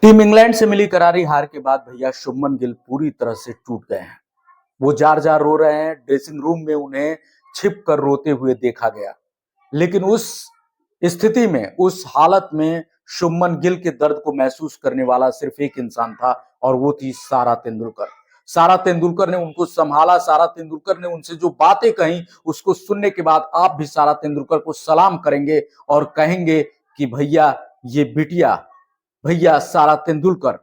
Team England से मिली करारी हार के बाद भैया शुभमन गिल पूरी तरह से टूट गए हैं। वो जार जार रो रहे हैं। ड्रेसिंग रूम में उन्हें छिप कर रोते हुए देखा गया। लेकिन उस स्थिति में, उस हालत में शुभमन गिल के दर्द को महसूस करने वाला सिर्फ एक इंसान था और वो थी सारा तेंदुलकर। सारा तेंदुलकर ने उनको संभाला। सारा तेंदुलकर ने उनसे जो बातें कही, उसको सुनने के बाद आप भी सारा तेंदुलकर को सलाम करेंगे और कहेंगे कि भैया, ये बिटिया, भैया सारा तेंदुलकर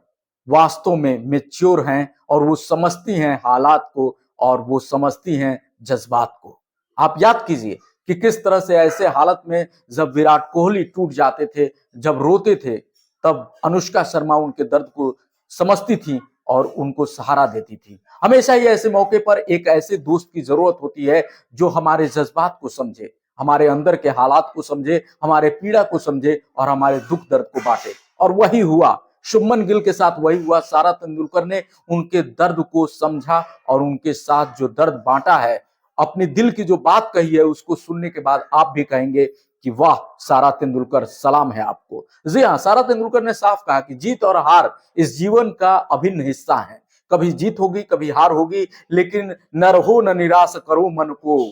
वास्तव में मैच्योर हैं और वो समझती हैं हालात को और वो समझती हैं जज्बात को। आप याद कीजिए कि किस तरह से ऐसे हालत में जब विराट कोहली टूट जाते थे, जब रोते थे, तब अनुष्का शर्मा उनके दर्द को समझती थी और उनको सहारा देती थी। हमेशा ही ऐसे मौके पर एक ऐसे दोस्त की जरूरत होती है जो हमारे जज्बात को समझे, हमारे अंदर के हालात को समझे, हमारे पीड़ा को समझे और हमारे दुख दर्द को बांटे। और वही हुआ शुभमन गिल के साथ, वही हुआ। सारा तेंदुलकर ने उनके दर्द को समझा और उनके साथ जो दर्द बांटा है, अपने दिल की जो बात कही है, उसको सुनने के बाद आप भी कहेंगे कि वाह सारा तेंदुलकर, सलाम है आपको। जी हाँ, सारा तेंदुलकर ने साफ कहा कि जीत और हार इस जीवन का अभिन्न हिस्सा है। कभी जीत होगी, कभी हार होगी, लेकिन न रहो न निराश करो मन को।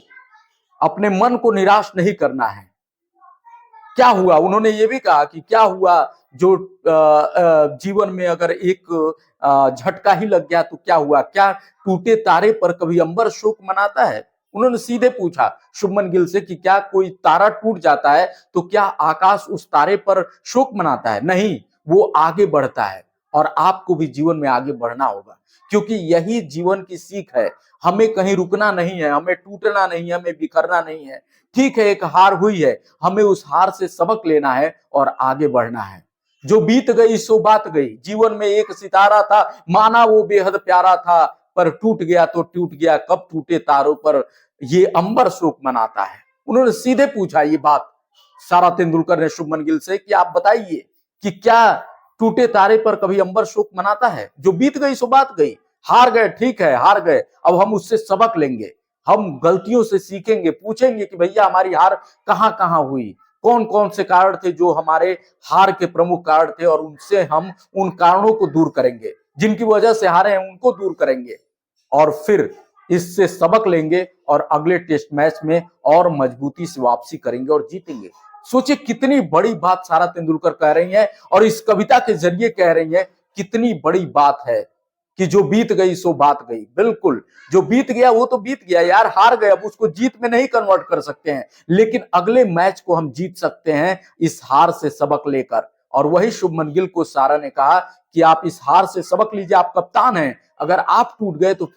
अपने मन को निराश नहीं करना है। क्या हुआ, उन्होंने ये भी कहा कि क्या हुआ जो जीवन में अगर एक झटका ही लग गया तो क्या हुआ, क्या टूटे तारे पर कभी अंबर शोक मनाता है। उन्होंने सीधे पूछा शुभमन गिल से कि क्या कोई तारा टूट जाता है तो क्या आकाश उस तारे पर शोक मनाता है? नहीं, वो आगे बढ़ता है। और आपको भी जीवन में आगे बढ़ना होगा, क्योंकि यही जीवन की सीख है। हमें कहीं रुकना नहीं है, हमें टूटना नहीं है, हमें बिखरना नहीं है। ठीक है, एक हार हुई है, हमें उस हार से सबक लेना है और आगे बढ़ना है। जो बीत गई सो बात गई। जीवन में एक सितारा था, माना वो बेहद प्यारा था, पर टूट गया तो टूट गया, कब टूटे तारों पर ये अंबर शोक मनाता है। उन्होंने सीधे पूछा ये बात सारा तेंदुलकर ने शुभमन गिल से कि आप बताइए कि क्या टूटे तारे पर कभी अंबर शोक मनाता है? जो बीत गई सो बात गई। हार गए, ठीक है, हार गए, अब हम उससे सबक लेंगे, हम गलतियों से सीखेंगे, पूछेंगे कि भैया हमारी हार कहां कहां हुई, कौन कौन से कारण थे जो हमारे हार के प्रमुख कारण थे, और उनसे हम उन कारणों को दूर करेंगे, जिनकी वजह से हारे हैं उनको दूर करेंगे और फिर इससे सबक लेंगे और अगले टेस्ट मैच में और मजबूती से वापसी करेंगे और जीतेंगे। सोचिए कितनी बड़ी बात सारा तेंदुलकर कह रही है और इस कविता के जरिए कह रही है। कितनी बड़ी बात है कि जो बीत गई सो बात गई। बिल्कुल, जो बीत गया वो तो बीत गया यार, हार गए, अब उसको जीत में नहीं कन्वर्ट कर सकते हैं, लेकिन अगले मैच को हम जीत सकते हैं इस हार से सबक लेकर। और वही शुभमन गिल को सारा ने कहा कि आप इस हार से सबक लीजिए, आप कप्तान हैं, अगर आप टूट गए तो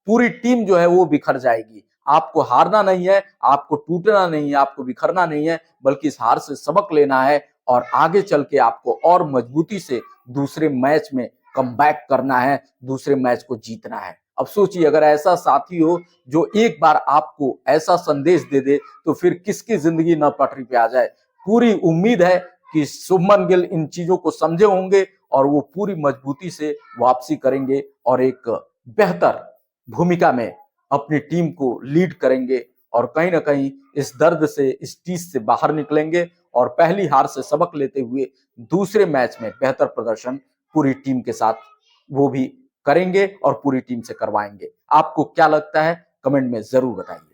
पूरी टीम जो है वो बिखर जाएगी। आपको हारना नहीं है, आपको टूटना नहीं है, आपको बिखरना नहीं है, बल्कि इस हार से सबक लेना है और आगे चल के आपको और मजबूती से दूसरे मैच में कमबैक करना है, दूसरे मैच को जीतना है। अब सोचिए अगर ऐसा साथी हो जो एक बार आपको ऐसा संदेश दे दे तो फिर किसकी जिंदगी न पटरी पे आ जाए। पूरी उम्मीद है कि शुभमन गिल इन चीजों को समझे होंगे और वो पूरी मजबूती से वापसी करेंगे और एक बेहतर भूमिका में अपनी टीम को लीड करेंगे और कहीं ना कहीं इस दर्द से, इस टीस से बाहर निकलेंगे और पहली हार से सबक लेते हुए दूसरे मैच में बेहतर प्रदर्शन पूरी टीम के साथ वो भी करेंगे और पूरी टीम से करवाएंगे। आपको क्या लगता है, कमेंट में जरूर बताइए।